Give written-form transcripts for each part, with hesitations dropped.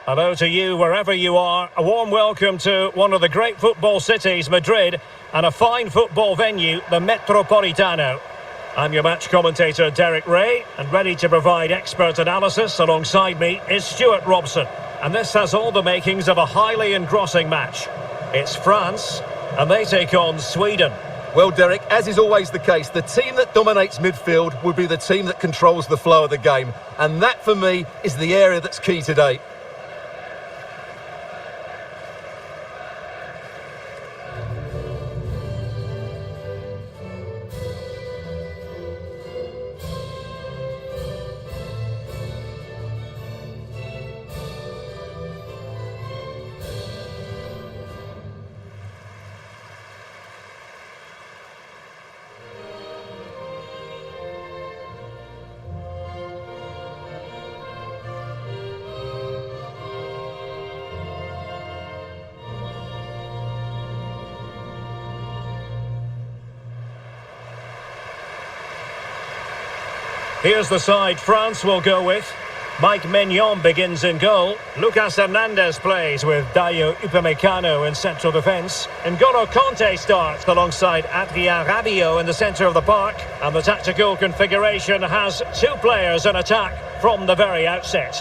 Hello to you wherever you are. A warm welcome to one of the great football cities, Madrid, and a fine football venue, the Metropolitano. I'm your match commentator, Derek Ray, and ready to provide expert analysis alongside me is Stuart Robson. And this has all the makings of a highly engrossing match. It's France, and they take on Sweden. Well, Derek, as is always the case, the team that dominates midfield will be the team that controls the flow of the game. And that, for me, is the area that's key today. Here's the side France will go with. Mike Maignan begins in goal. Lucas Hernandez plays with Dayo Upamecano in central defence. N'Golo Kanté starts alongside Adrien Rabiot in the centre of the park. And the tactical configuration has two players in attack from the very outset.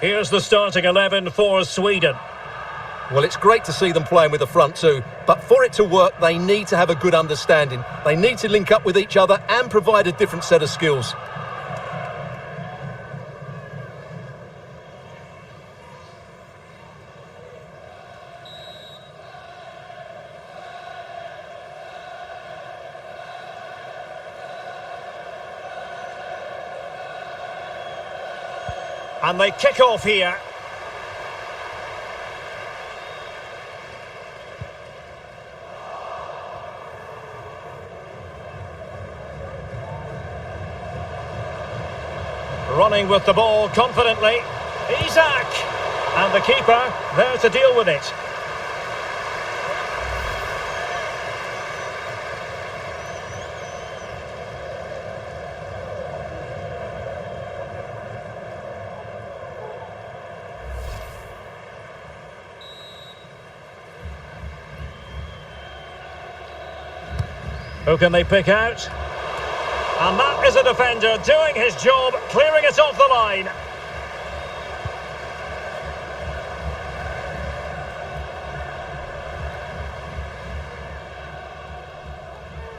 Here's the starting 11 for Sweden. Well, it's great to see them playing with the front two, but for it to work, they need to have a good understanding. They need to link up with each other and provide a different set of skills. And they kick off here. Running with the ball confidently. Isak! And the keeper there to deal with it. Who can they pick out? And that is a defender doing his job, clearing it off the line.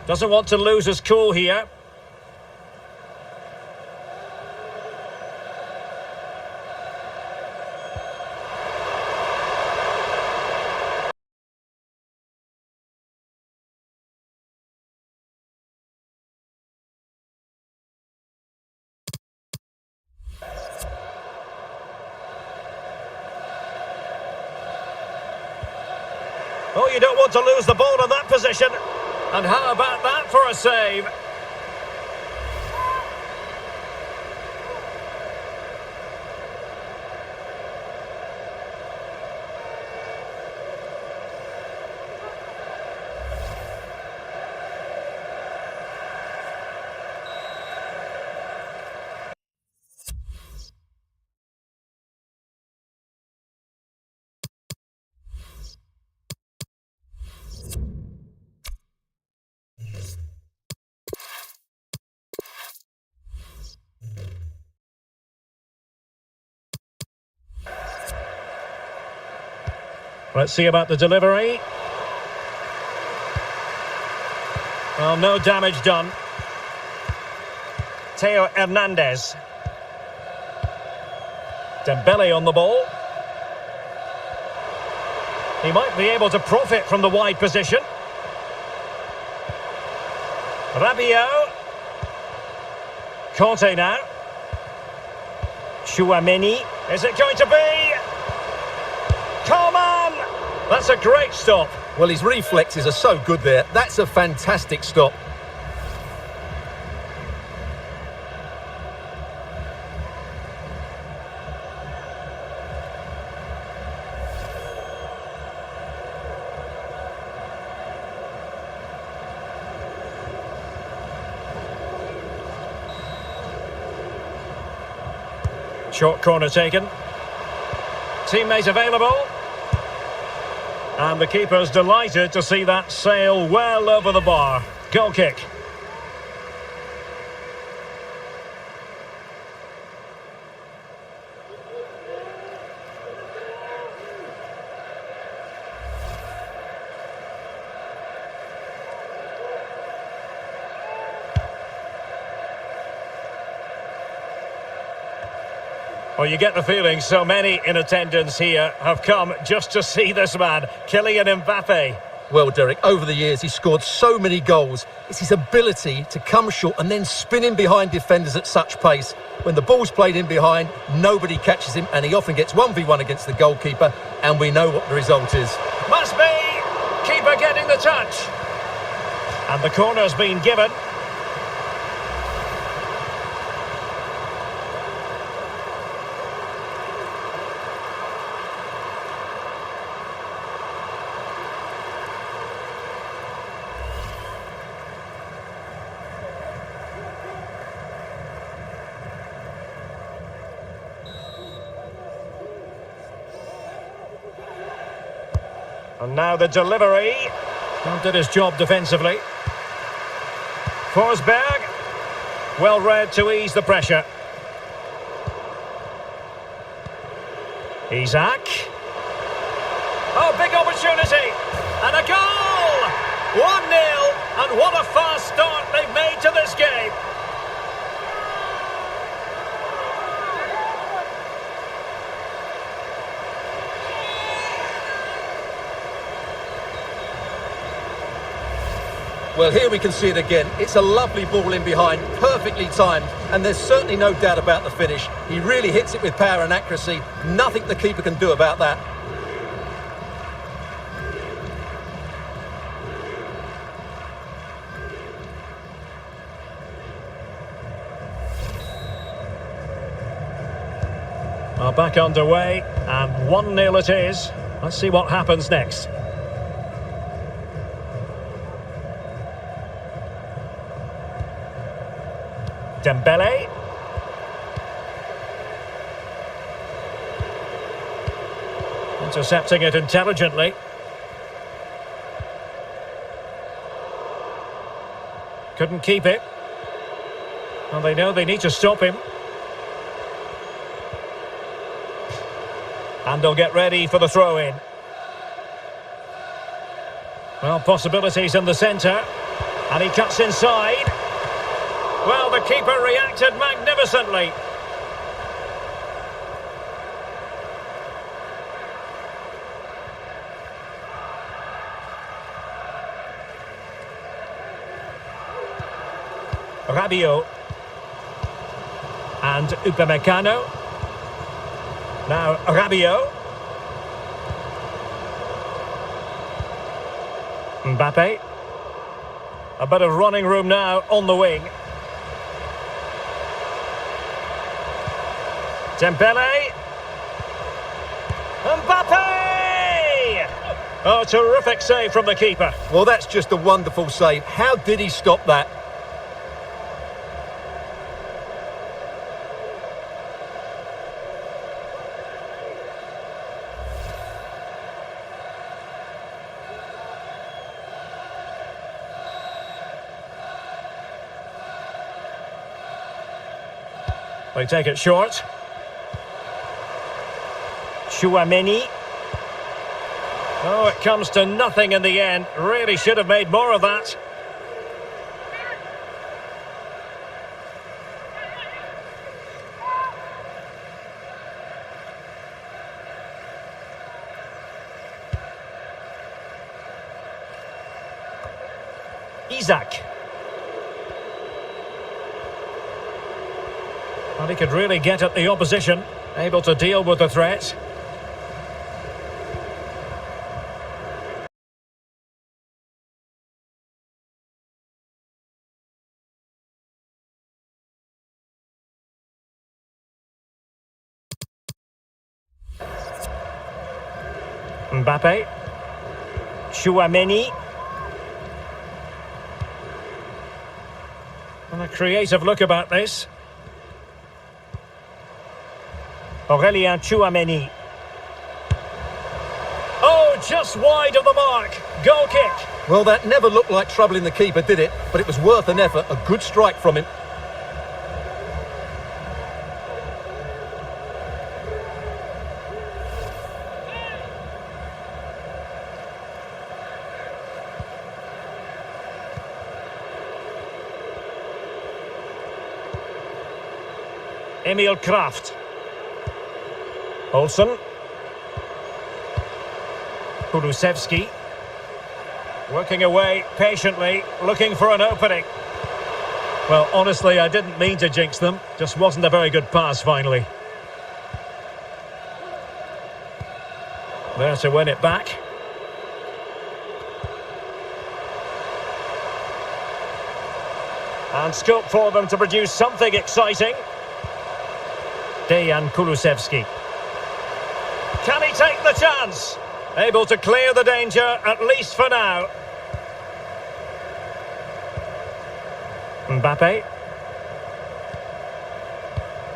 Doesn't want to lose his cool here. Oh, you don't want to lose the ball in that position. And how about that for a save? Let's see about the delivery. Well, no damage done. Theo Hernandez. Dembele on the ball. He might be able to profit from the wide position. Rabiot. Conte now. Chouameni. Is it going to be? Come on! That's a great stop. Well, his reflexes are so good there. That's a fantastic stop. Short corner taken. Teammate available. And the keeper's delighted to see that sail well over the bar. Goal kick. Well, you get the feeling so many in attendance here have come just to see this man, Kylian Mbappe. Well, Derek, over the years he's scored so many goals. It's his ability to come short and then spin in behind defenders at such pace. When the ball's played in behind, nobody catches him and he often gets 1v1 against the goalkeeper, and we know what the result is. Must be! Keeper getting the touch. And the corner's been given. And now the delivery. Well, did his job defensively. Forsberg. Well read to ease the pressure. Isak. Oh, big opportunity. And a goal! 1-0. And what a fast start they've made to this game. Well, here we can see it again. It's a lovely ball in behind, perfectly timed, and there's certainly no doubt about the finish. He really hits it with power and accuracy. Nothing the keeper can do about that. are back underway, and 1-0 it is. Let's see what happens next. Dembele. Intercepting it intelligently. Couldn't keep it. Well, they know they need to stop him. And they'll get ready for the throw-in. Well, possibilities in the centre. And he cuts inside. Well, the keeper reacted magnificently. Rabiot. And Upamecano. Now Rabiot. Mbappe. A bit of running room now on the wing. Dembele. Mbappe! Oh, terrific save from the keeper. Well, that's just a wonderful save. How did he stop that? They take it short. Tchouaméni. Oh, it comes to nothing in the end. Really should have made more of that. Isaac. Well, he could really get at the opposition, able to deal with the threat. Mbappe. Tchouaméni. And a creative look about this. Aurélien Tchouaméni. Oh, just wide of the mark. Goal kick. Well, that never looked like troubling the keeper, did it? But it was worth an effort. A good strike from him. Emil Kraft. Olsen. Kulusevski. Working away patiently, looking for an opening. Well, honestly, I didn't mean to jinx them. Just wasn't a very good pass, finally. There to win it back. And scope for them to produce something exciting. Dejan Kulusevski. Can he take the chance? Able to clear the danger, at least for now. Mbappe.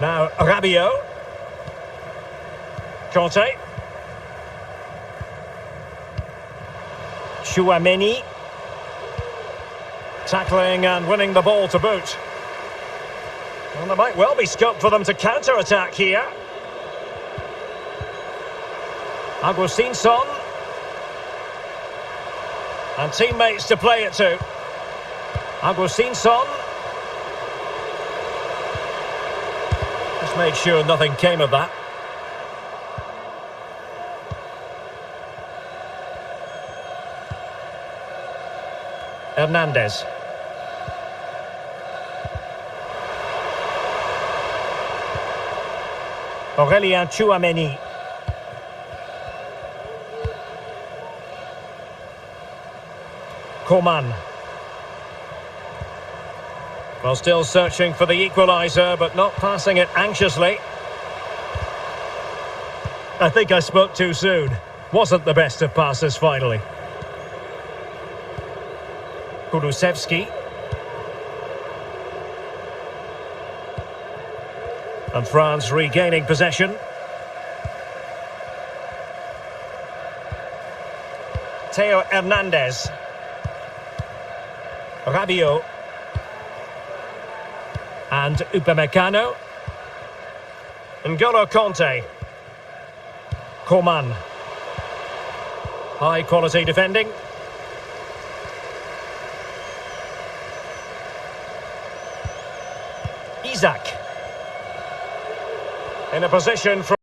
Now Rabiot. Conte. Tchouaméni. Tackling and winning the ball to boot. Well, there might well be scope for them to counter-attack here. Augustinson. And teammates to play it to. Augustinson. Just made sure nothing came of that. Hernandez. Aurélien Tchouaméni. Coman. Well, still searching for the equaliser, but not passing it anxiously. I think I spoke too soon. Wasn't the best of passes finally. Kulusevski. And France regaining possession. Theo Hernandez. Rabiot. And Upamecano. N'Golo Conte. Coman. High quality defending. Isaac. In a position for...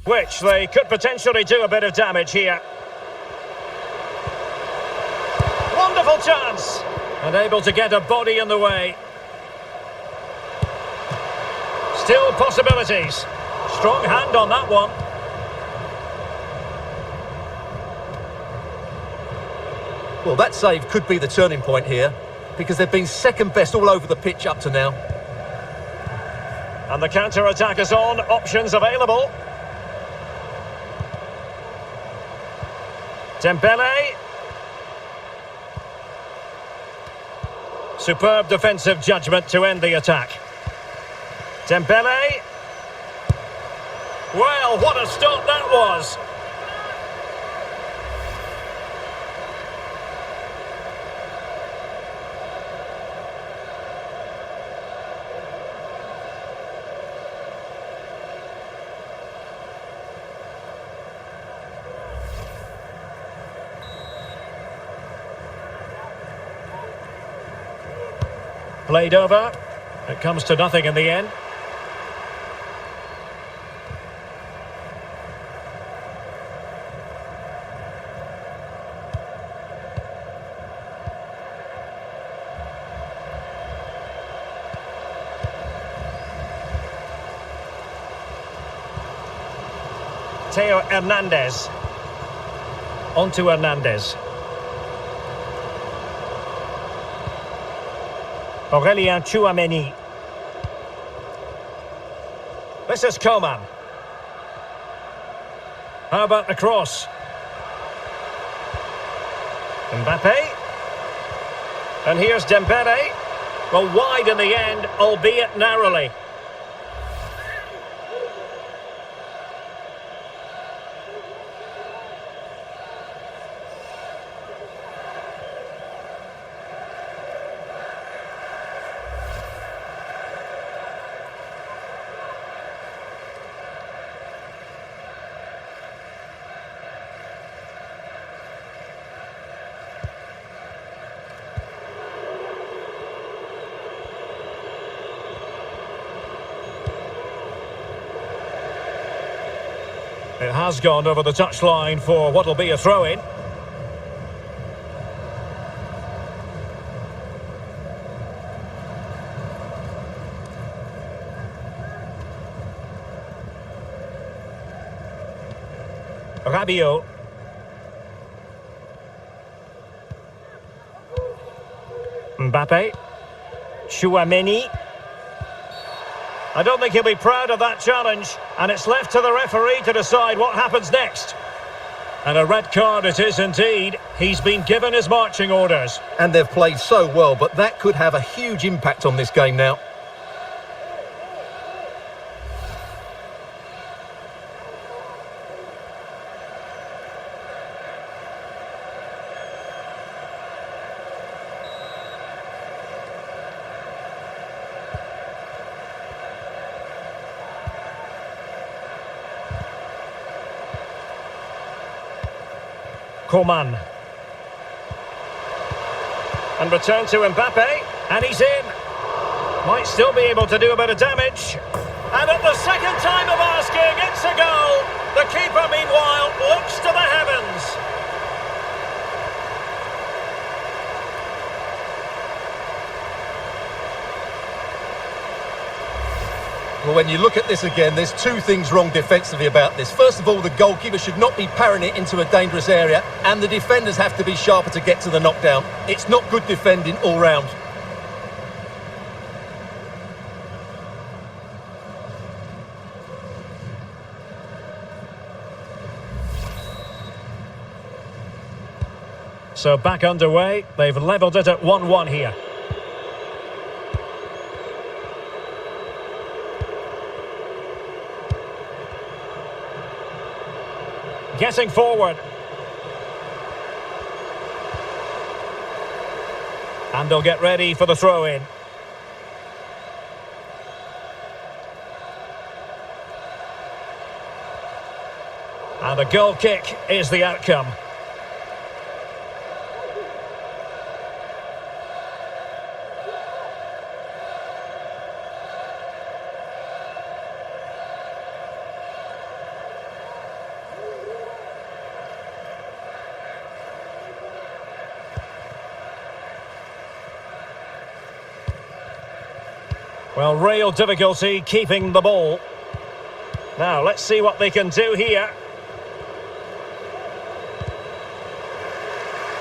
which they could potentially do a bit of damage here. Wonderful chance! And able to get a body in the way. Still possibilities. Strong hand on that one. Well, that save could be the turning point here, because they've been second best all over the pitch up to now. And the counter-attack is on. Options available. Dembele. Superb defensive judgment to end the attack. Dembele. Well, what a stop that was. Played over. It comes to nothing in the end. Theo Hernandez. On to Hernandez. Aurélien Tchouameni. This is Coman. How about the cross? Mbappe. And here's Dembele. Well, wide in the end, albeit narrowly. It has gone over the touchline for what will be a throw-in. Rabiot. Mbappe. Tchouameni. I don't think he'll be proud of that challenge, and it's left to the referee to decide what happens next. And a red card it is indeed. He's been given his marching orders. And they've played so well, but that could have a huge impact on this game now. Coman. And return to Mbappe. And he's in. Might still be able to do a bit of damage. And at the second time of asking, it's a goal. The keeper, meanwhile, looks to the heavens. Well, when you look at this again, there's two things wrong defensively about this. First of all, the goalkeeper should not be parrying it into a dangerous area, and the defenders have to be sharper to get to the knockdown. It's not good defending all round. So back underway. They've levelled it at 1-1 here. Getting forward. And they'll get ready for the throw-in. And a goal kick is the outcome. Well, real difficulty keeping the ball. Now, let's see what they can do here.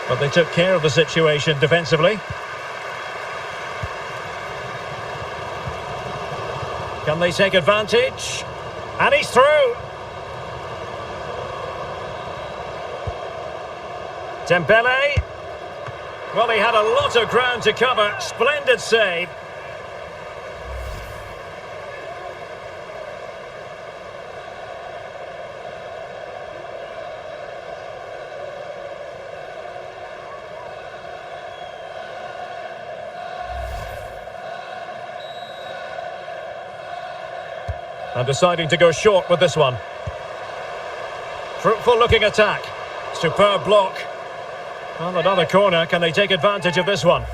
But they took care of the situation defensively. Can they take advantage? And he's through. Dembele. Well, he had a lot of ground to cover. Splendid save. And deciding to go short with this one. Fruitful looking attack. Superb block. Well, another corner. Can they take advantage of this one?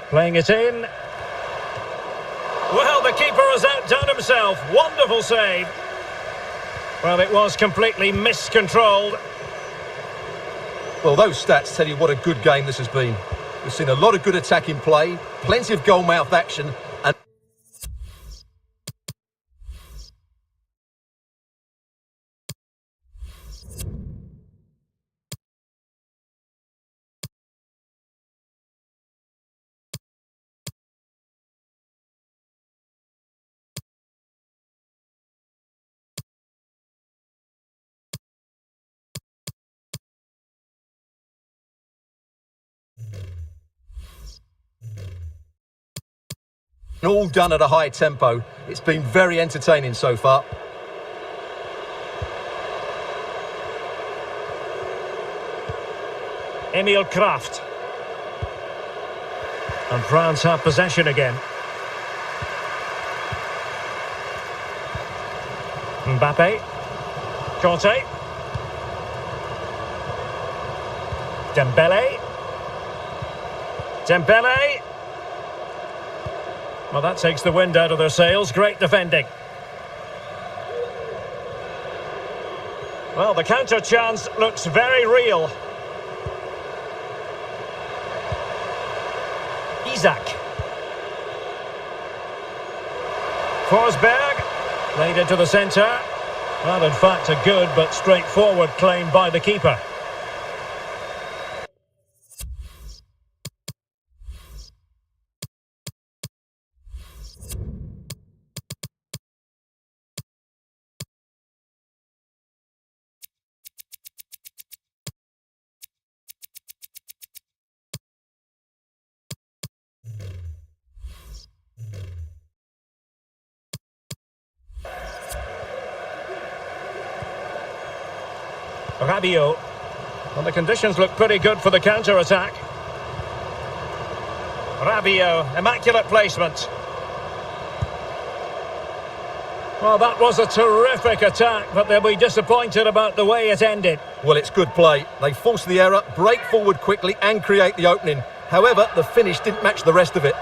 Playing it in. Well, the keeper has outdone himself. Wonderful save. Well, it was completely miscontrolled. Well, those stats tell you what a good game this has been. We've seen a lot of good attacking play, plenty of goal-mouth action, All done at a high tempo. It's been very entertaining so far. Emil Kraft. And France have possession again. Mbappe. Conte. Dembele. Dembele. Well, that takes the wind out of their sails. Great defending. Well, the counter chance looks very real. Isaac. Forsberg. Played into the centre. Well, in fact, a good but straightforward claim by the keeper. Rabiot. Well, the conditions look pretty good for the counter-attack. Rabiot, immaculate placement. Well, that was a terrific attack, but they'll be disappointed about the way it ended. Well, it's good play. They force the error, break forward quickly and create the opening. However, the finish didn't match the rest of it.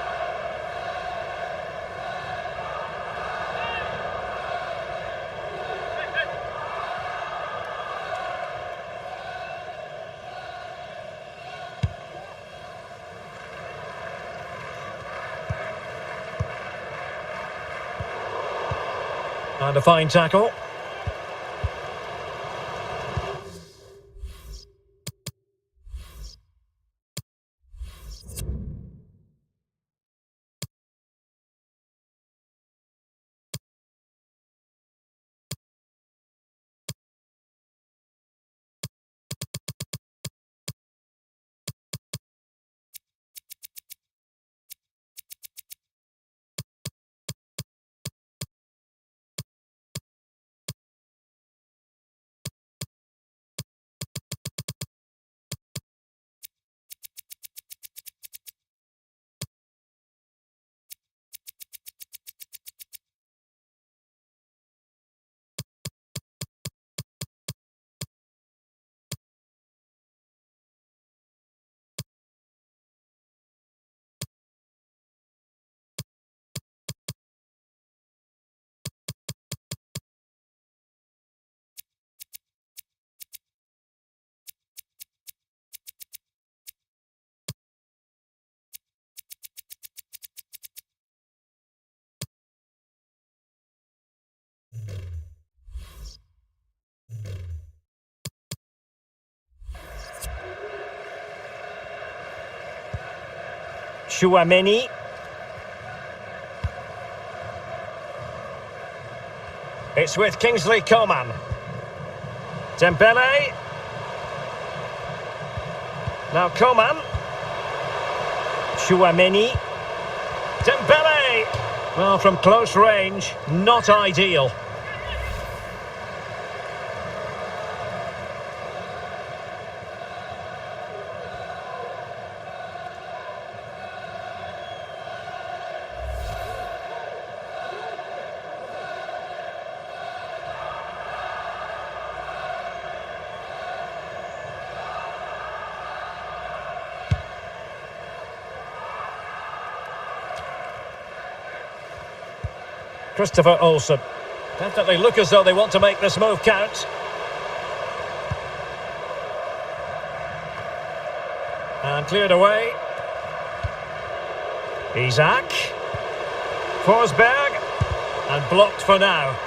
And a fine tackle. Chouameni. It's with Kingsley Coman. Dembele. Now Coman. Chouameni. Dembele. Well, from close range, not ideal. Christopher Olsen. Definitely look as though they want to make this move count. And cleared away. Isaac. Forsberg. And blocked for now.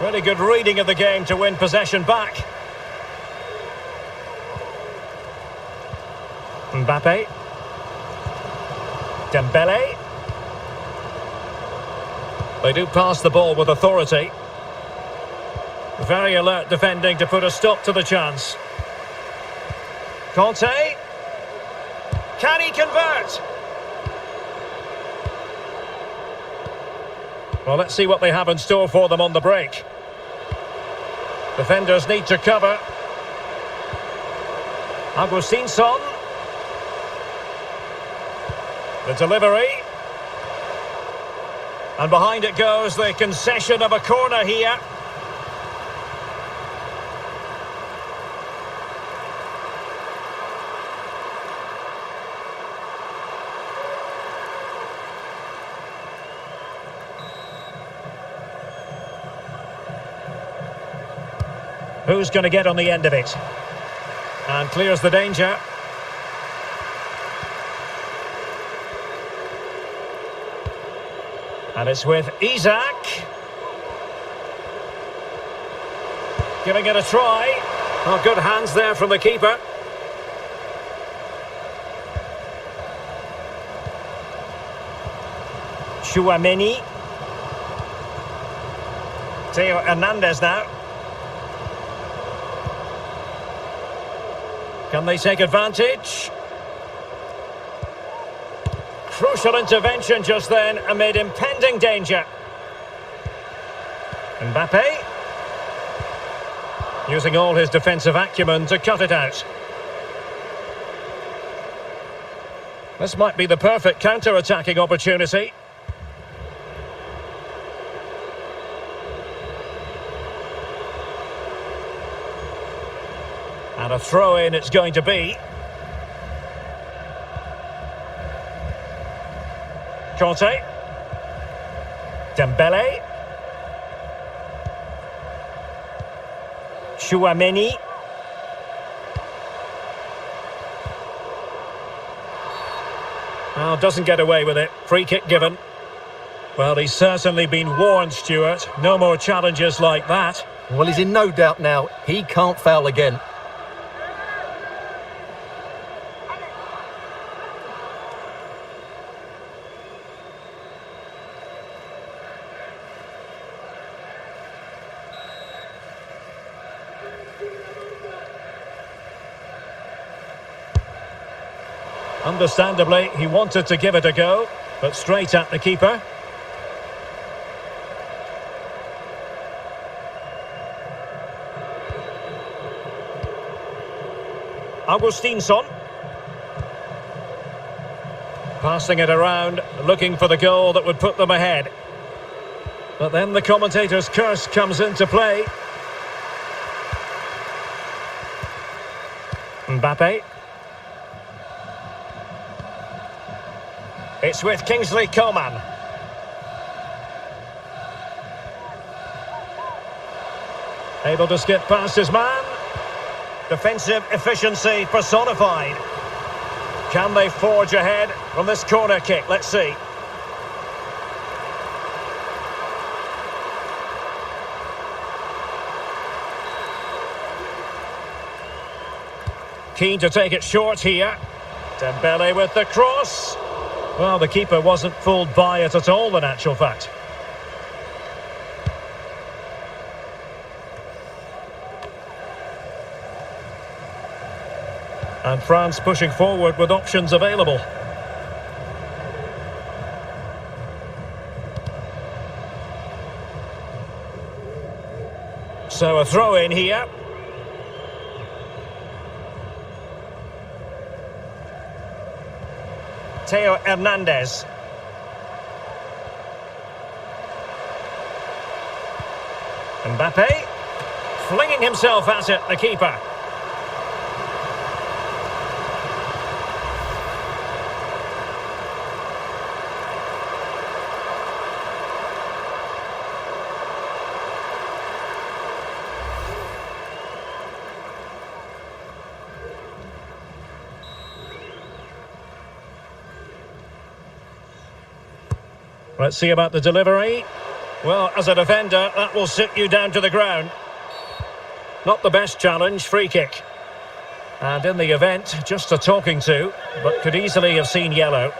Really good reading of the game to win possession back. Mbappe. Dembele. They do pass the ball with authority. Very alert defending to put a stop to the chance. Conte. Can he convert? Well, let's see what they have in store for them on the break. Defenders need to cover. Augustinsson. The delivery. And behind it goes the concession of a corner here. Who's going to get on the end of it? And clears the danger. And it's with Isak. Giving it a try. Oh, good hands there from the keeper. Tchouaméni. Theo Hernandez now. Can they take advantage? Crucial intervention just then amid impending danger. Mbappe. Using all his defensive acumen to cut it out. This might be the perfect counter-attacking opportunity. And a throw-in it's going to be. Conte. Dembele. Tchouaméni. Well, doesn't get away with it. Free kick given. Well, he's certainly been warned, Stuart. No more challenges like that. Well, he's in no doubt now. He can't foul again. Understandably, he wanted to give it a go, but straight at the keeper. Augustinsson. Passing it around, looking for the goal that would put them ahead. But then the commentator's curse comes into play. Mbappe. It's with Kingsley Coman. Able to skip past his man. Defensive efficiency personified. Can they forge ahead from this corner kick? Let's see. Keen to take it short here. Dembele with the cross. Well, the keeper wasn't fooled by it at all, in actual fact. And France pushing forward with options available. So a throw in here. Theo Hernandez. Mbappe. Flinging himself at it, the keeper. Let's see about the delivery. Well, as a defender, that will sit you down to the ground. Not the best challenge, free kick. And in the event, just a talking to, but could easily have seen yellow.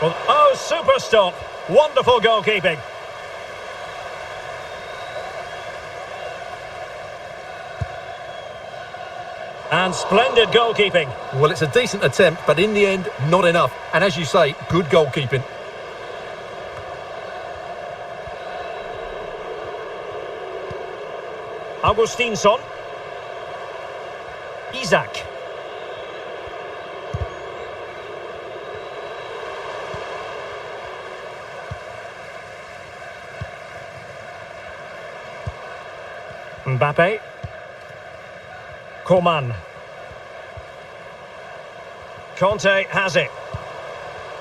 Well, oh, super stop. Wonderful goalkeeping. And splendid goalkeeping. Well, it's a decent attempt, but in the end, not enough. And as you say, good goalkeeping. Augustinsson. Isak. Mbappe. Coman. Conte has it.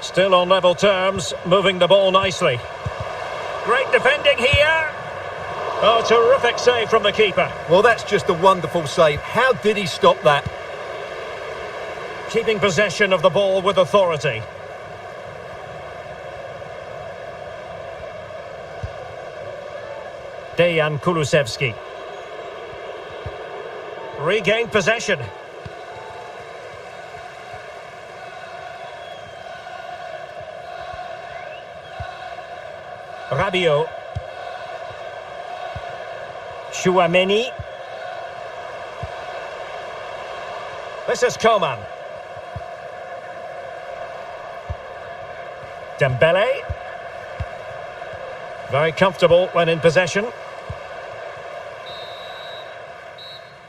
Still on level terms, moving the ball nicely. Great defending here. Oh, terrific save from the keeper. Well, that's just a wonderful save. How did he stop that? Keeping possession of the ball with authority. Dejan Kulusevski. Regained possession. Rabiot. Chouameni. This is Coman. Dembele. Very comfortable when in possession.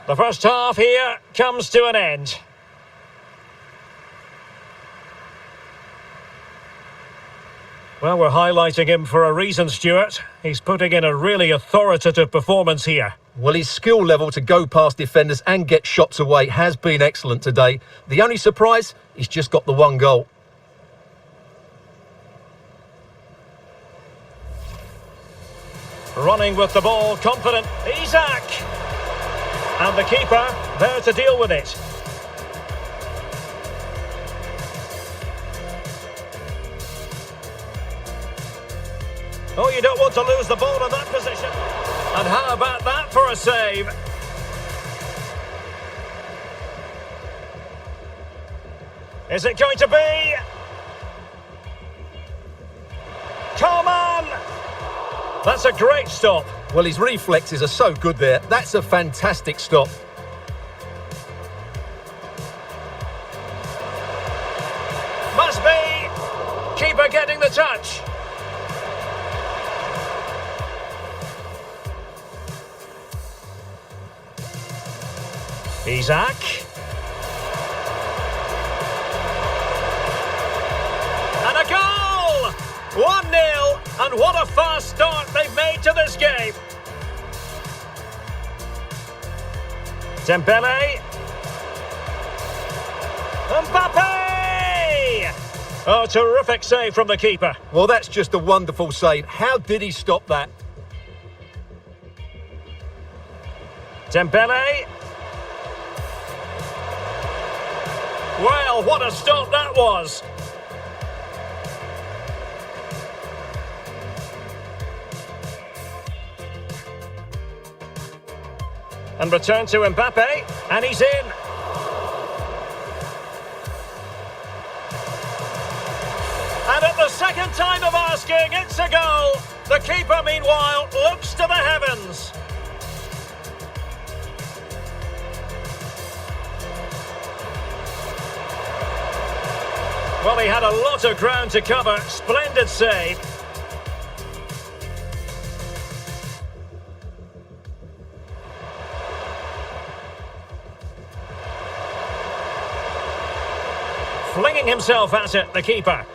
The first half here comes to an end. Well, we're highlighting him for a reason, Stuart. He's putting in a really authoritative performance here. Well, his skill level to go past defenders and get shots away has been excellent today. The only surprise, he's just got the one goal. Running with the ball, confident. Isak! And the keeper there to deal with it. Oh, you don't want to lose the ball in that position. And how about that for a save? Is it going to be? Come on! That's a great stop. Well, his reflexes are so good there. That's a fantastic stop. Must be. Keeper getting the touch. Isak. And a goal! 1-0, and what a fast start they've made to this game. Dembele. Mbappe! Oh, terrific save from the keeper. Well, that's just a wonderful save. How did he stop that? Dembele. Well, what a stop that was. And return to Mbappe, and he's in. And at the second time of asking, it's a goal. The keeper, meanwhile, looks to the heavens. Well, he had a lot of ground to cover. Splendid save. Flinging himself at it, the keeper.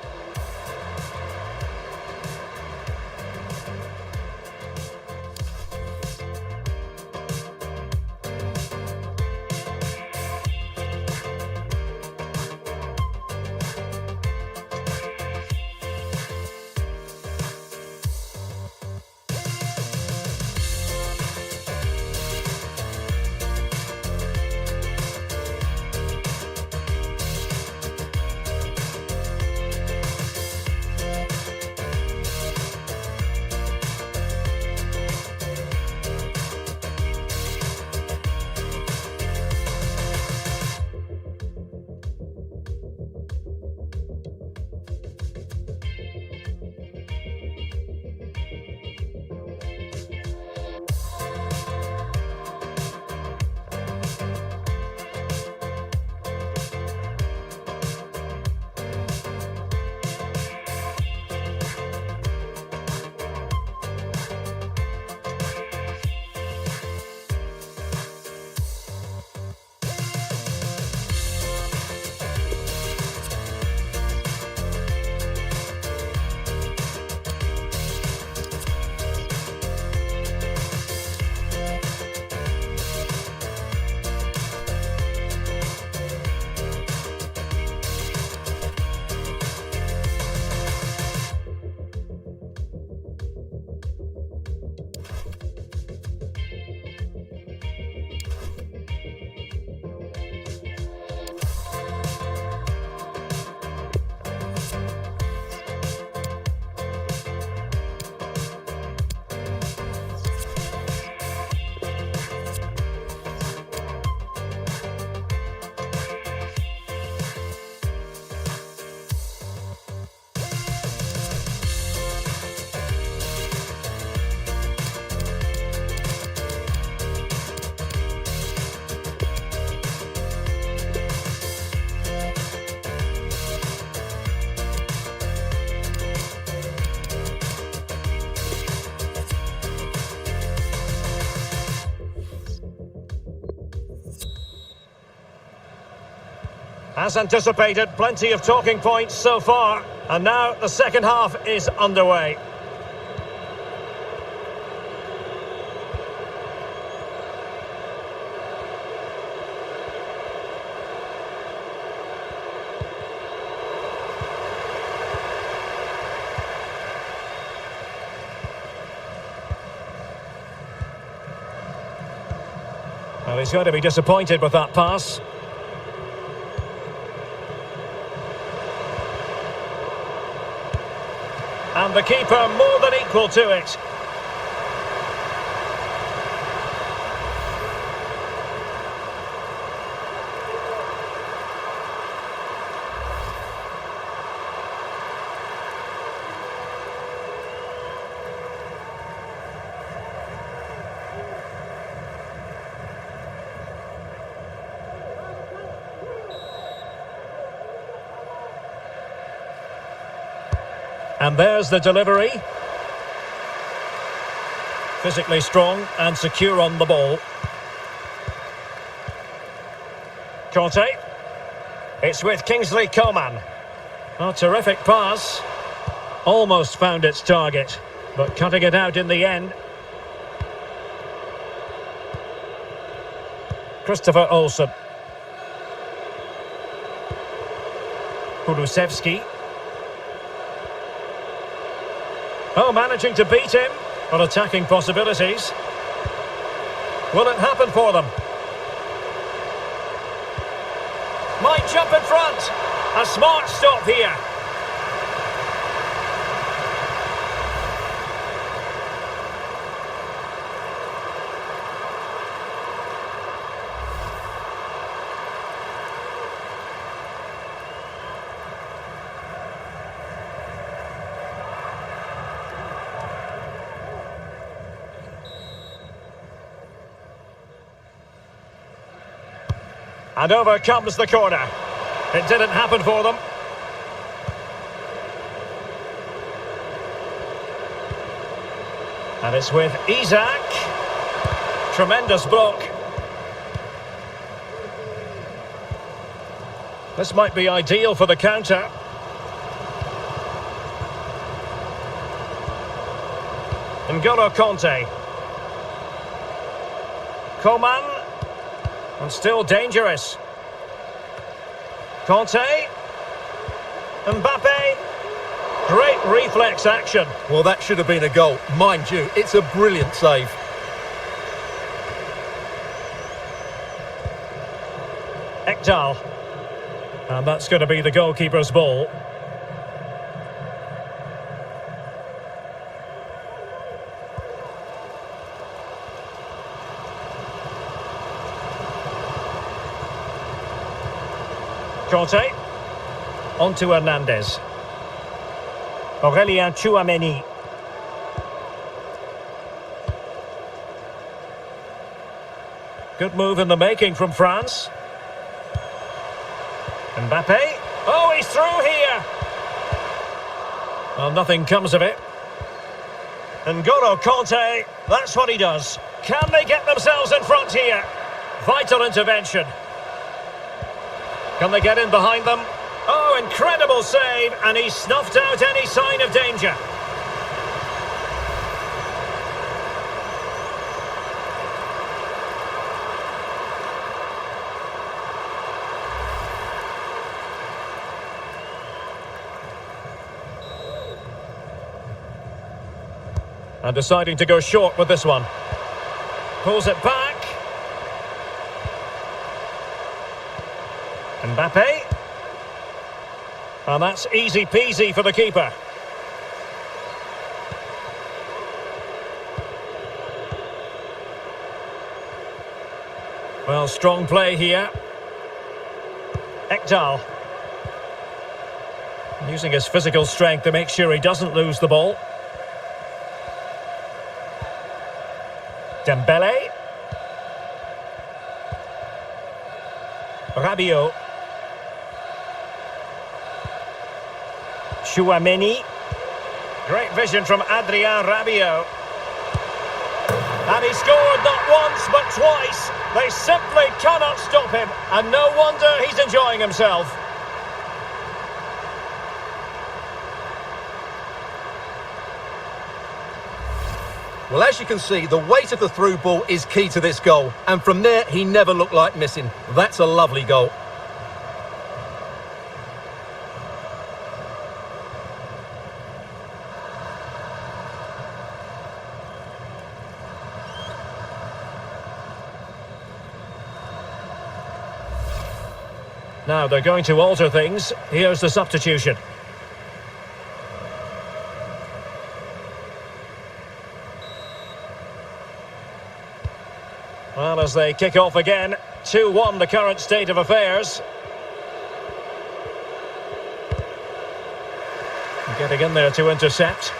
As anticipated, plenty of talking points so far. And now the second half is underway. Well, he's going to be disappointed with that pass. And the keeper more than equal to it. And there's the delivery. Physically strong and secure on the ball. Conte. It's with Kingsley Coman. Oh, terrific pass. Almost found its target, but cutting it out in the end. Christopher Olsen. Kulusevski. Oh, managing to beat him, but attacking possibilities. Will it happen for them? Might jump in front. A smart stop here. And over comes the corner. It didn't happen for them. And it's with Isak. Tremendous block. This might be ideal for the counter. N'Golo Conte. Coman. And still dangerous. Conte. Mbappe. Great reflex action. Well, that should have been a goal. Mind you, it's a brilliant save. Ekdal. And that's going to be the goalkeeper's ball. Conte. On to Hernandez. Aurélien Tchouaméni. Good move in the making from France. Mbappe. Oh, he's through here. Well, nothing comes of it. N'Golo Conte, that's what he does. Can they get themselves in front here? Vital intervention. Can they get in behind them? Oh, incredible save, and he snuffed out any sign of danger. And deciding to go short with this one. Pulls it back. Mbappe. And that's easy peasy for the keeper. Well, strong play here. Ekdal. Using his physical strength to make sure he doesn't lose the ball. Dembele. Rabiot. Tchouaméni. Great vision from Adrien Rabiot. And he scored not once but twice. They simply cannot stop him, and no wonder he's enjoying himself. Well, as you can see, the weight of the through ball is key to this goal. And from there, he never looked like missing. That's a lovely goal. Now they're going to alter things. Here's the substitution. Well, as they kick off again, 2-1 the current state of affairs. Getting in there to intercept.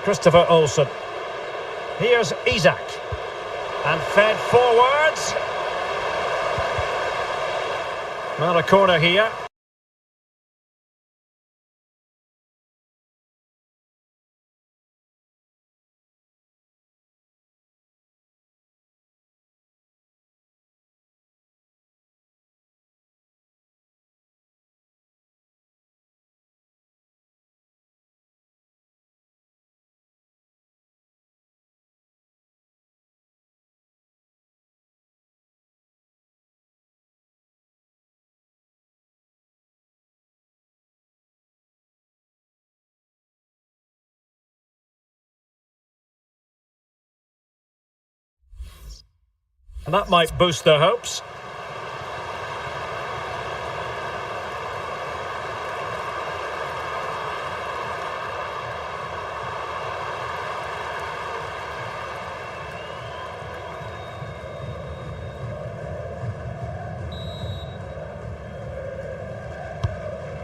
Christopher Olsen. Here's Isak. And fed forwards. Well, a corner here. And that might boost their hopes.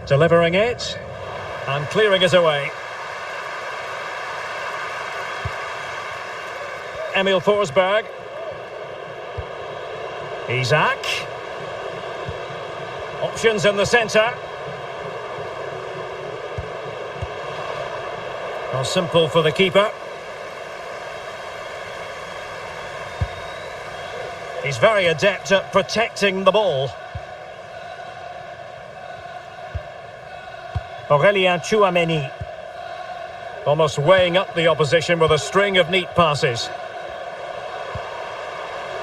Delivering it. And clearing it away. Emil Forsberg. Isak. Options in the centre. Well, simple for the keeper. He's very adept at protecting the ball. Aurélien Tchouaméni. Almost weighing up the opposition with a string of neat passes.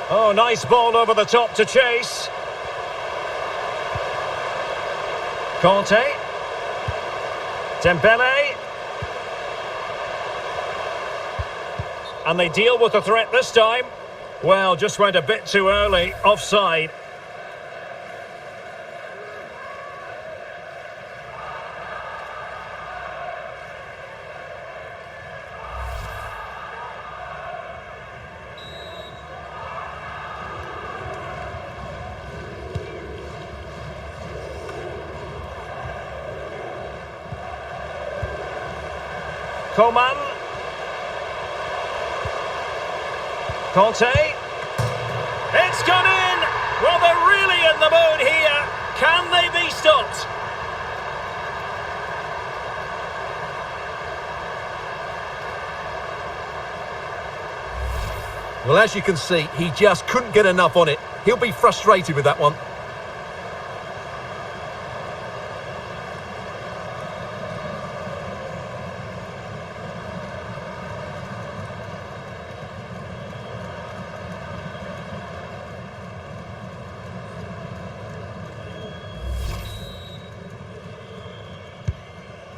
Oh, nice ball over the top to chase. Conte. Dembele. And they deal with the threat this time. Well, just went a bit too early, offside. Coman. Conte. It's gone in! Well, they're really in the mood here. Can they be stopped? Well, as you can see, he just couldn't get enough on it. He'll be frustrated with that one.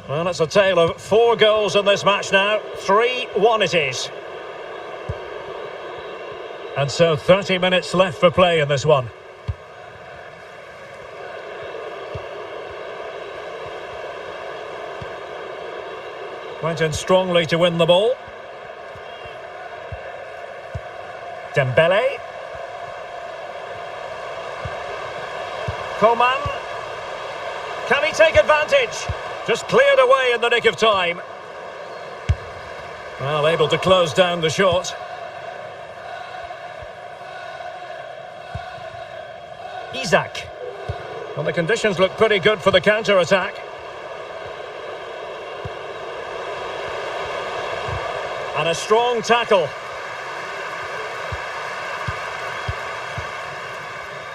Well, it's a tale of 4 goals in this match now. 3-1 it is. And so 30 minutes left for play in this one. Went in strongly to win the ball. Dembele. Coman. Can he take advantage? Just cleared away in the nick of time. Well, able to close down the shot. Isak. Well, the conditions look pretty good for the counter-attack. And a strong tackle.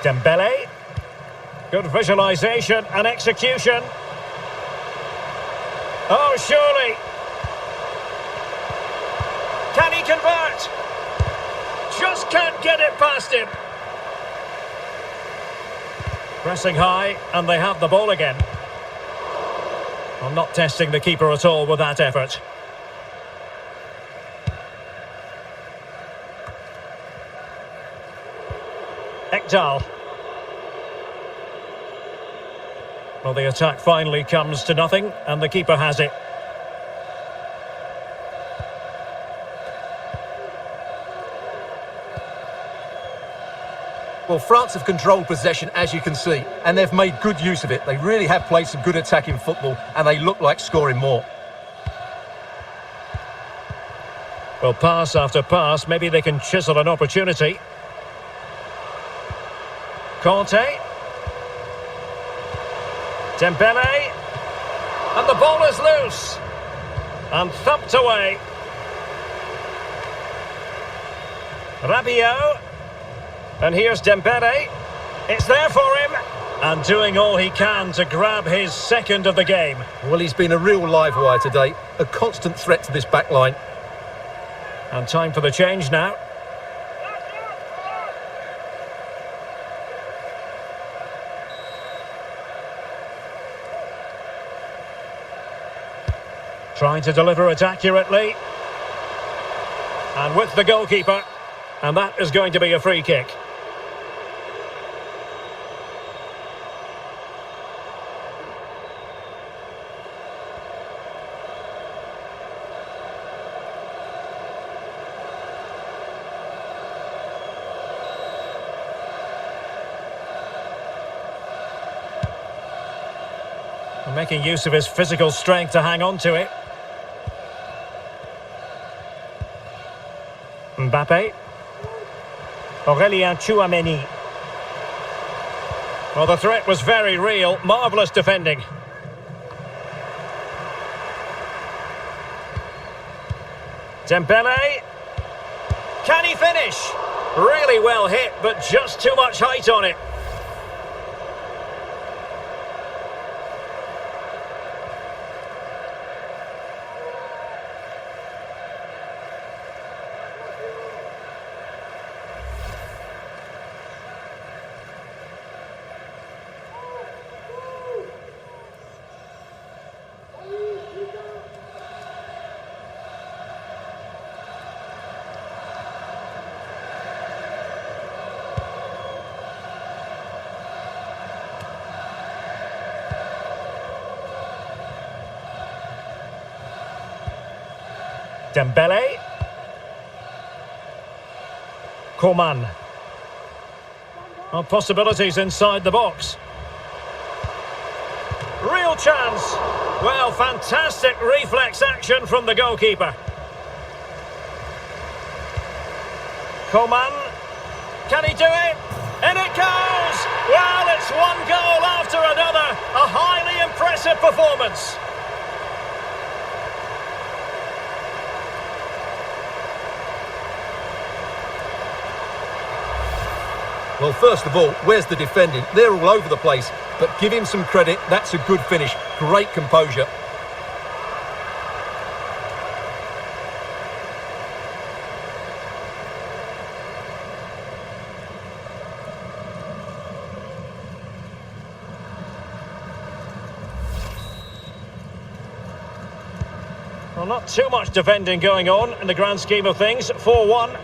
Dembele. Good visualisation and execution. Oh, surely. Can he convert? Just can't get it past him. Pressing high, and they have the ball again. I'm not testing the keeper at all with that effort. Ekdal. Well, the attack finally comes to nothing, and the keeper has it. Well, France have controlled possession, as you can see, and they've made good use of it. They really have played some good attacking football, and they look like scoring more. Well, pass after pass, maybe they can chisel an opportunity. Conte. Dembele. And the ball is loose. And thumped away. Rabiot. And here's Dembele. It's there for him. And doing all he can to grab his second of the game. Well, he's been a real live wire today. A constant threat to this back line. And time for the change now. Trying to deliver it accurately. And with the goalkeeper. And that is going to be a free kick. And making use of his physical strength to hang on to it. Mbappe. Aurélien Tchouameni. Well, the threat was very real. Marvellous defending. Dembele. Can he finish? Really well hit, but just too much height on it. Dembele. Coman. Well, possibilities inside the box. Real chance. Well, fantastic reflex action from the goalkeeper. Coman. Can he do it? And it goes! Well, it's one goal after another. A highly impressive performance. Well, first of all, where's the defending? They're all over the place, but give him some credit. That's a good finish. Great composure. Well, not too much defending going on in the grand scheme of things. 4-1.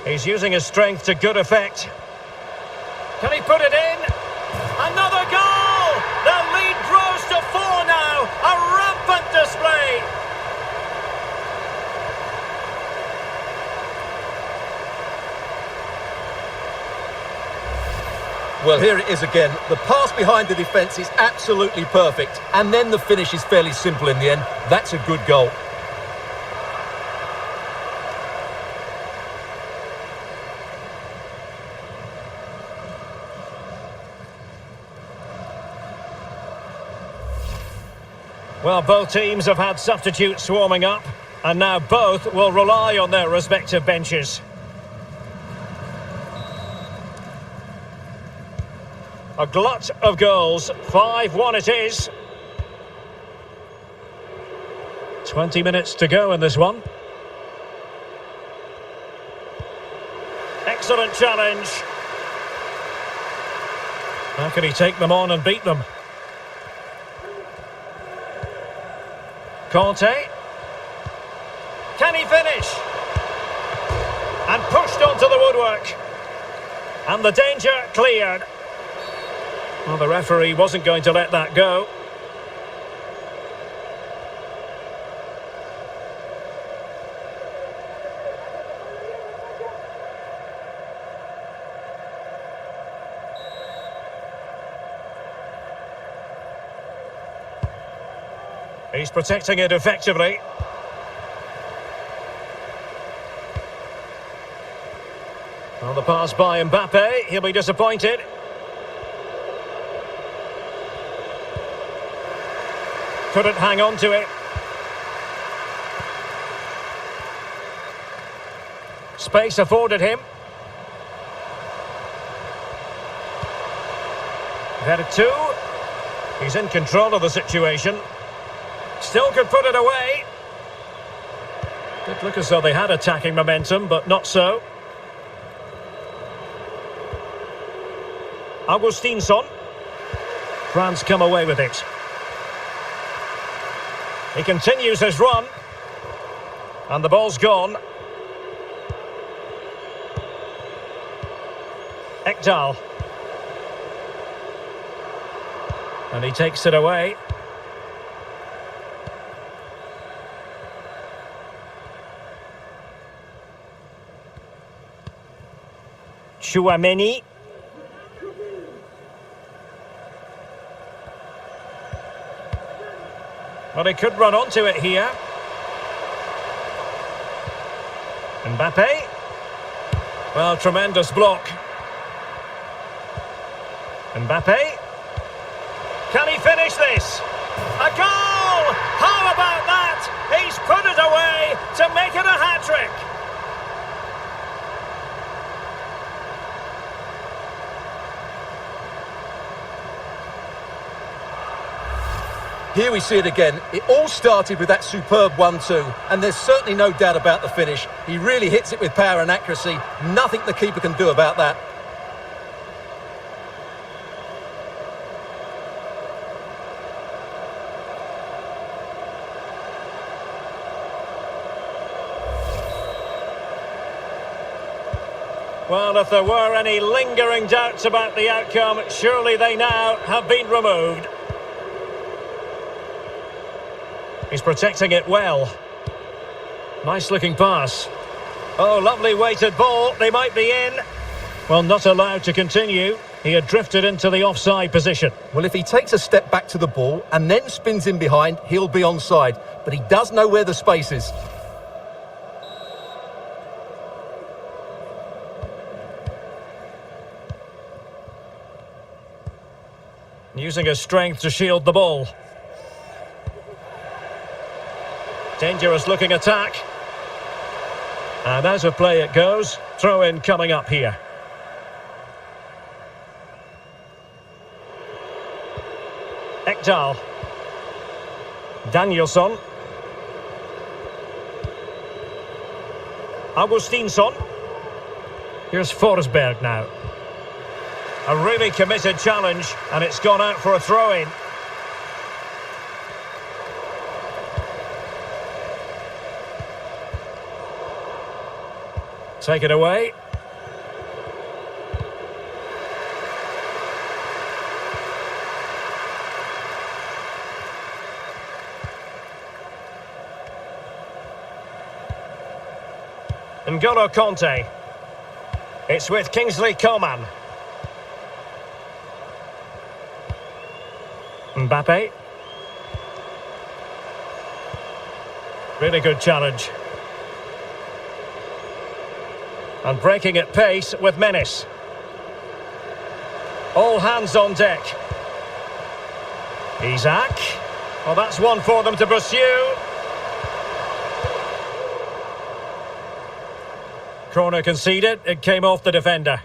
He's using his strength to good effect. Can he put it in? Another goal! The lead grows to 4 now. A rampant display. Well, here it is again. The pass behind the defence is absolutely perfect. And then the finish is fairly simple in the end. That's a good goal. Well, both teams have had substitutes warming up, and now both will rely on their respective benches. A glut of goals, 5-1 it is. 20 minutes to go in this one. Excellent challenge. How can he take them on and beat them? Conte. Can he finish? And pushed onto the woodwork. And the danger cleared. Well, the referee wasn't going to let that go. He's protecting it effectively. Well, the pass by Mbappe, he'll be disappointed. Couldn't hang on to it. Space afforded him. Headed two. He's in control of the situation. Still could put it away. Did look as though they had attacking momentum, but not so. Augustinsson. France come away with it. He continues his run. And the ball's gone. Ekdal. And he takes it away. Chouameni. Well, he could run onto it here. Mbappe. Well, tremendous block. Mbappe. Can he finish this? A goal! How about that? He's put it away to make it a hat-trick. Here we see it again. It all started with that superb 1-2, and there's certainly no doubt about the finish. He really hits it with power and accuracy. Nothing the keeper can do about that. Well, if there were any lingering doubts about the outcome, surely they now have been removed. He's protecting it well. Nice looking pass. Oh, lovely weighted ball. They might be in. Well, not allowed to continue. He had drifted into the offside position. Well, if he takes a step back to the ball and then spins in behind, he'll be onside. But he does know where the space is. Using his strength to shield the ball. Dangerous looking attack. And out of play it goes. Throw in coming up here. Ekdal. Danielsson. Augustinsson. Here's Forsberg now. A really committed challenge, and it's gone out for a throw-in. Take it away. N'Golo Conte. It's with Kingsley Coman. Mbappe. Really good challenge. And breaking at pace with menace. All hands on deck. Isaac. Well, that's one for them to pursue. Corner conceded, it came off the defender.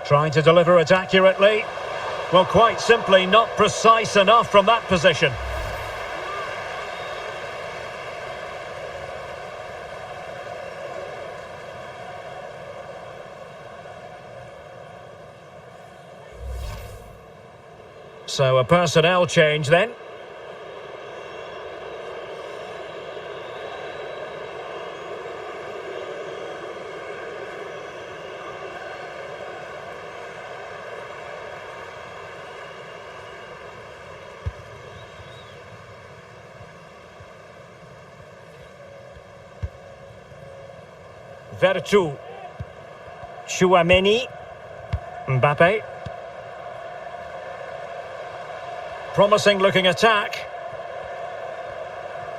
Trying to deliver it accurately. Well, quite simply not precise enough from that position. So a personnel change then. Vertu, Chouameni, Mbappe. Promising looking attack.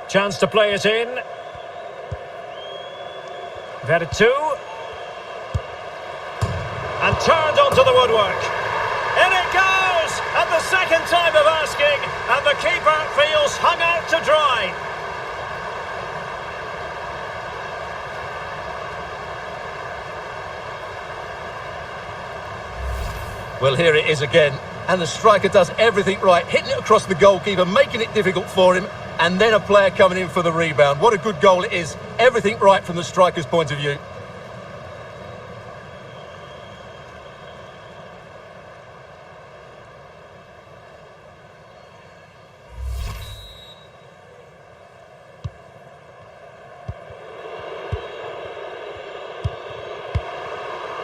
Chance to play it in. Vertu. And turned onto the woodwork. In it goes! And the second time of asking, and the keeper feels hung out to dry. Well, here it is again, and the striker does everything right, hitting it across the goalkeeper, making it difficult for him, and then a player coming in for the rebound. What a good goal it is. Everything right from the striker's point of view.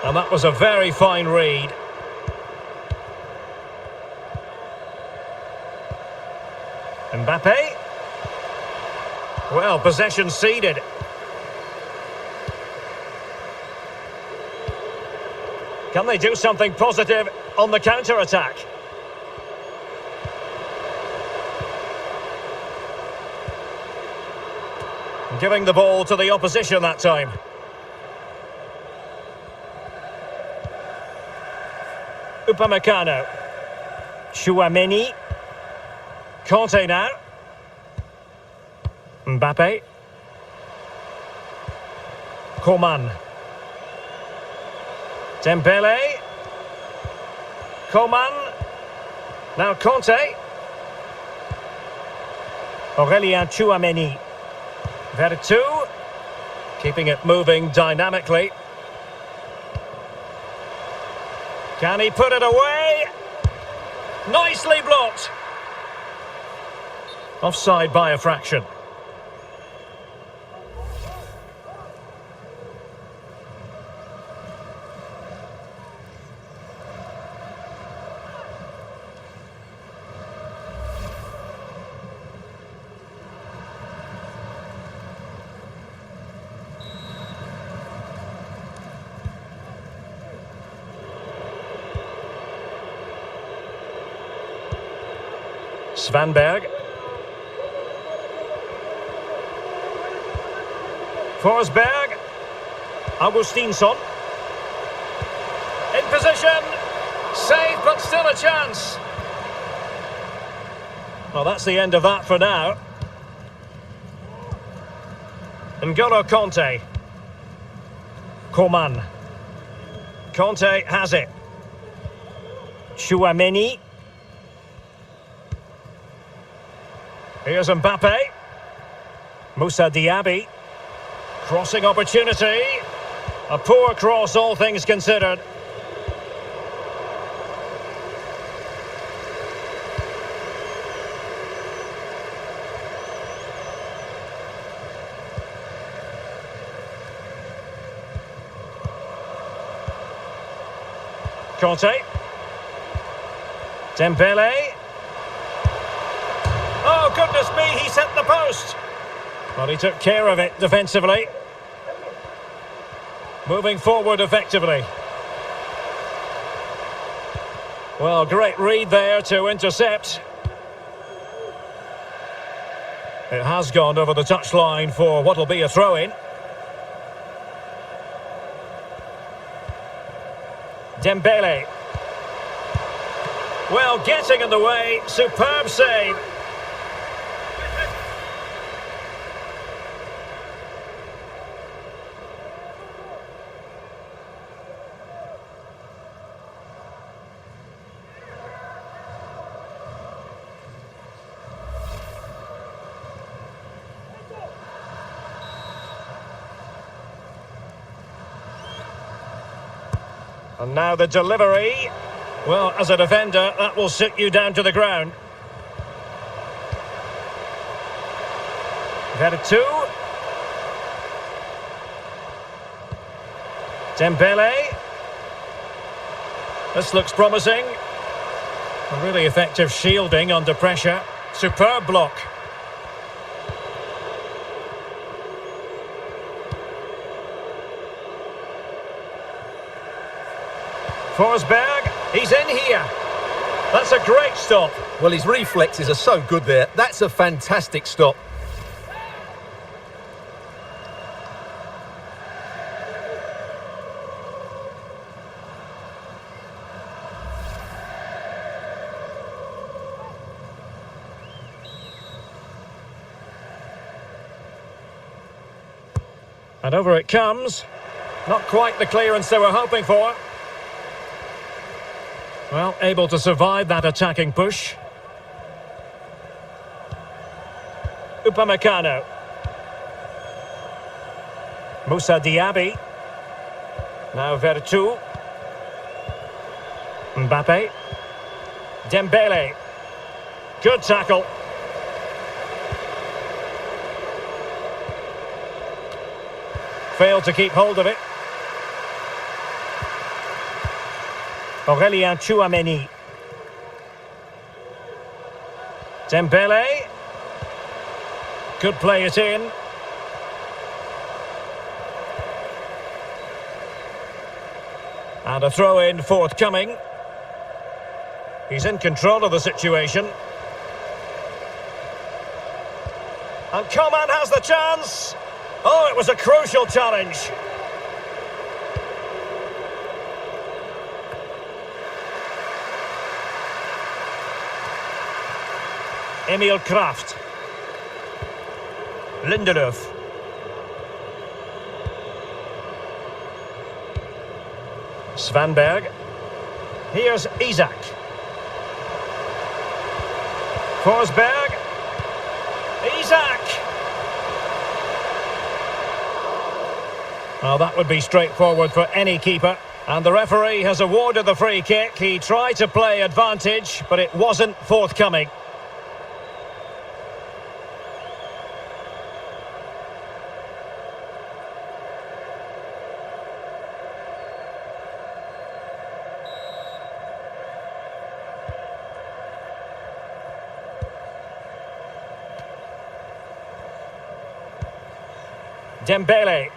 And that was a very fine read. Mbappe. Well, possession ceded. Can they do something positive on the counter-attack? Giving the ball to the opposition that time. Upamecano. Chouameni. Conte now. Mbappe. Coman. Dembele. Coman. Now Conte. Aurélien Chouameni. Vertu. Keeping it moving dynamically. Can he put it away? Nicely blocked. Offside by a fraction. Svanberg. Forsberg. Augustinsson. In position. Save, but still a chance. Well, that's the end of that for now. N'Golo Conte. Coman. Conte has it. Chouameni. Here's Mbappe. Moussa Diaby. Crossing opportunity. A poor cross, all things considered. Conte. Dembele. Oh, goodness me, he's hit the post. Well, he took care of it defensively. Moving forward effectively. Well, great read there to intercept. It has gone over the touchline for what will be a throw-in. Dembele. Well, getting in the way. Superb save. And now the delivery. Well, as a defender, that will sit you down to the ground. Veretout. Dembele. This looks promising. A really effective shielding under pressure. Superb block. Forsberg, he's in here. That's a great stop. Well, his reflexes are so good there. That's a fantastic stop. And over it comes. Not quite the clearance they were hoping for. Well, able to survive that attacking push. Upamecano. Moussa Diaby. Now Veretout. Mbappe. Dembele. Good tackle. Failed to keep hold of it. Aurélien Tchouameni. Dembele. Could play it in. And a throw-in forthcoming. He's in control of the situation. And Coman has the chance. Oh, it was a crucial challenge. Emil Kraft. Lindelöf. Svanberg. Here's Isak. Forsberg. Isak. Well, that would be straightforward for any keeper. And the referee has awarded the free kick. He tried to play advantage, but it wasn't forthcoming. Dembele.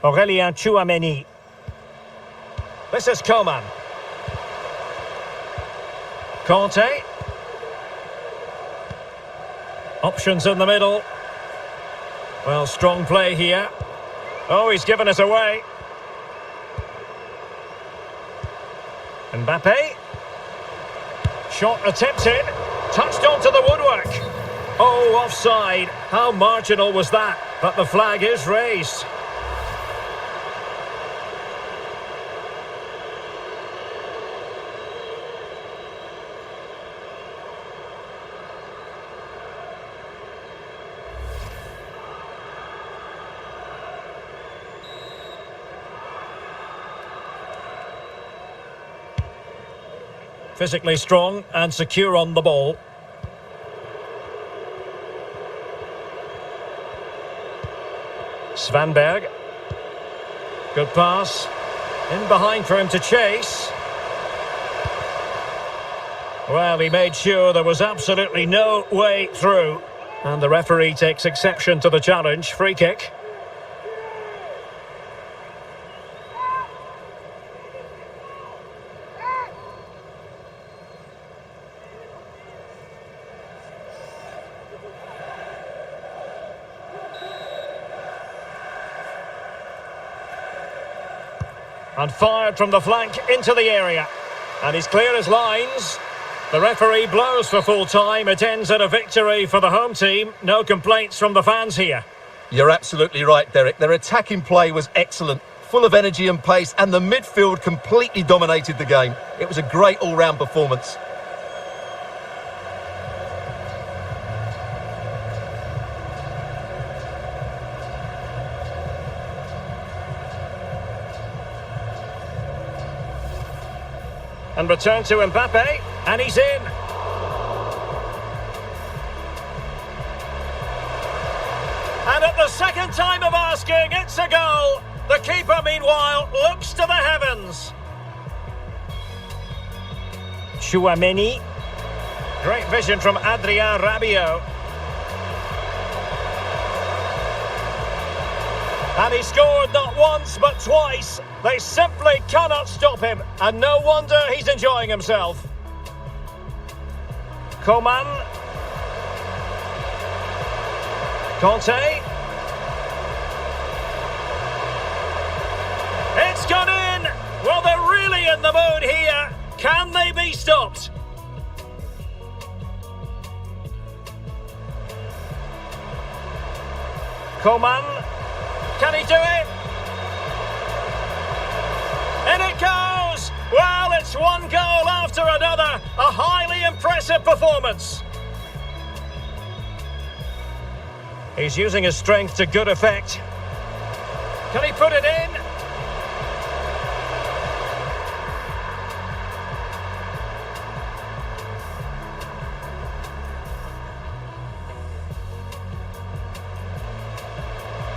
Aurélien Tchouameni. This is Coman. Conte. Options in the middle. Well, strong play here. Oh, he's given it away. Mbappe. Shot attempted. Touched onto the woodwork. Oh, offside. How marginal was that? But the flag is raised. Physically strong and secure on the ball. Svanberg. Good pass. In behind for him to chase. Well, he made sure there was absolutely no way through. And the referee takes exception to the challenge. Free kick. And fired from the flank into the area. And he's clear as lines. The referee blows for full time. It ends at a victory for the home team. No complaints from the fans here. You're absolutely right, Derek. Their attacking play was excellent, full of energy and pace, and the midfield completely dominated the game. It was a great all-round performance. And return to Mbappe, and he's in. And at the second time of asking, it's a goal. The keeper, meanwhile, looks to the heavens. Chouameni. Great vision from Adrien Rabiot. And he scored not once, but twice. They simply cannot stop him, and no wonder he's enjoying himself. Coman. Conte. It's gone in! Well, they're really in the mood here. Can they be stopped? Coman. Can he do it? In it goes! Well, it's one goal after another. A highly impressive performance. He's using his strength to good effect. Can he put it in?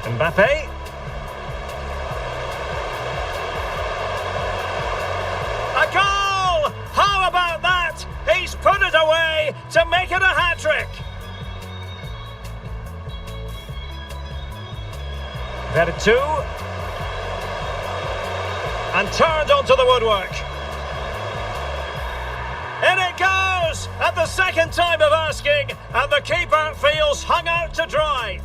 Mbappe. A goal! How about that? He's put it away to make it a hat-trick. Vertu. And turned onto the woodwork. In it goes! At the second time of asking, and the keeper feels hung out to dry.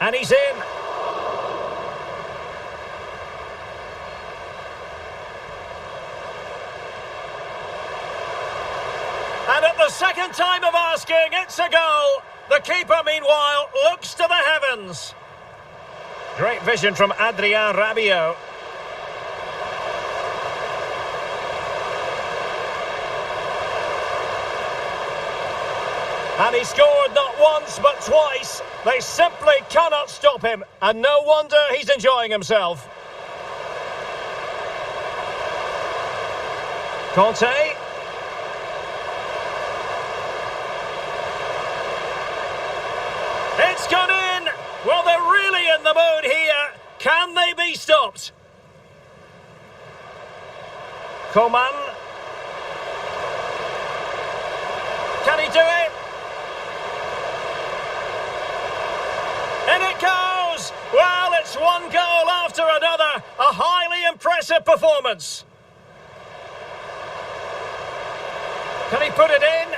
And he's in. And at the second time of asking, it's a goal. The keeper, meanwhile, looks to the heavens. Great vision from Adrien Rabiot. And he scored not once, but twice. They simply cannot stop him, and no wonder he's enjoying himself. Conte. It's gone in! Well, they're really in the mood here. Can they be stopped? Coman. Can he do it? In it goes! Well, it's one goal after another. A highly impressive performance. Can he put it in?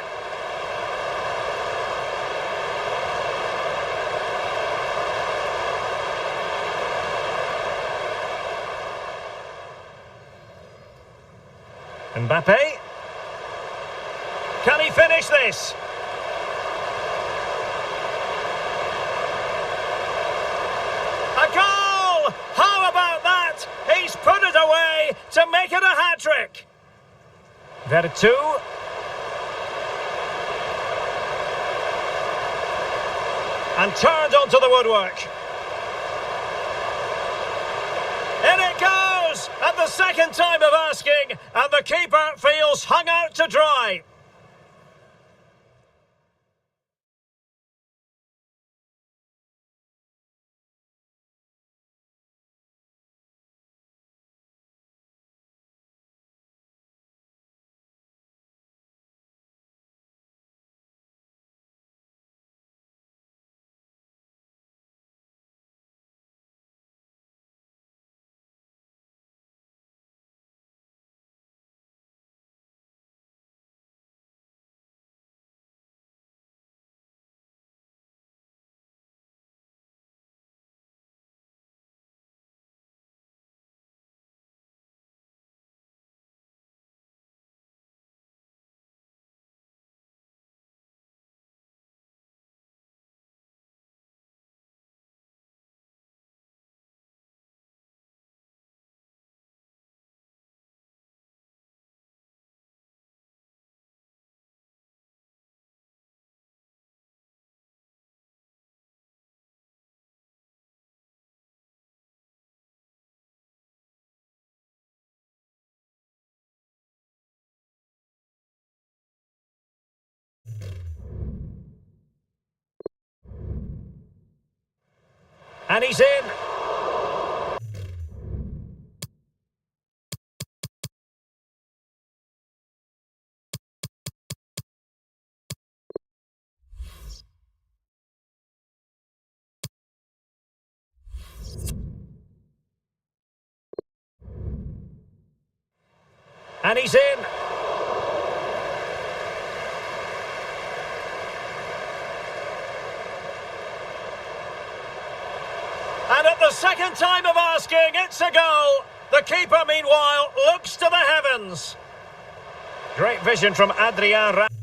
Mbappe. Can he finish this? make it a hat-trick. Vertu. And turned onto the woodwork. In it goes! At the second time of asking, and the keeper feels hung out to dry. And he's in. And he's in. And at the second time of asking, it's a goal. The keeper, meanwhile, looks to the heavens. Great vision from Adrian.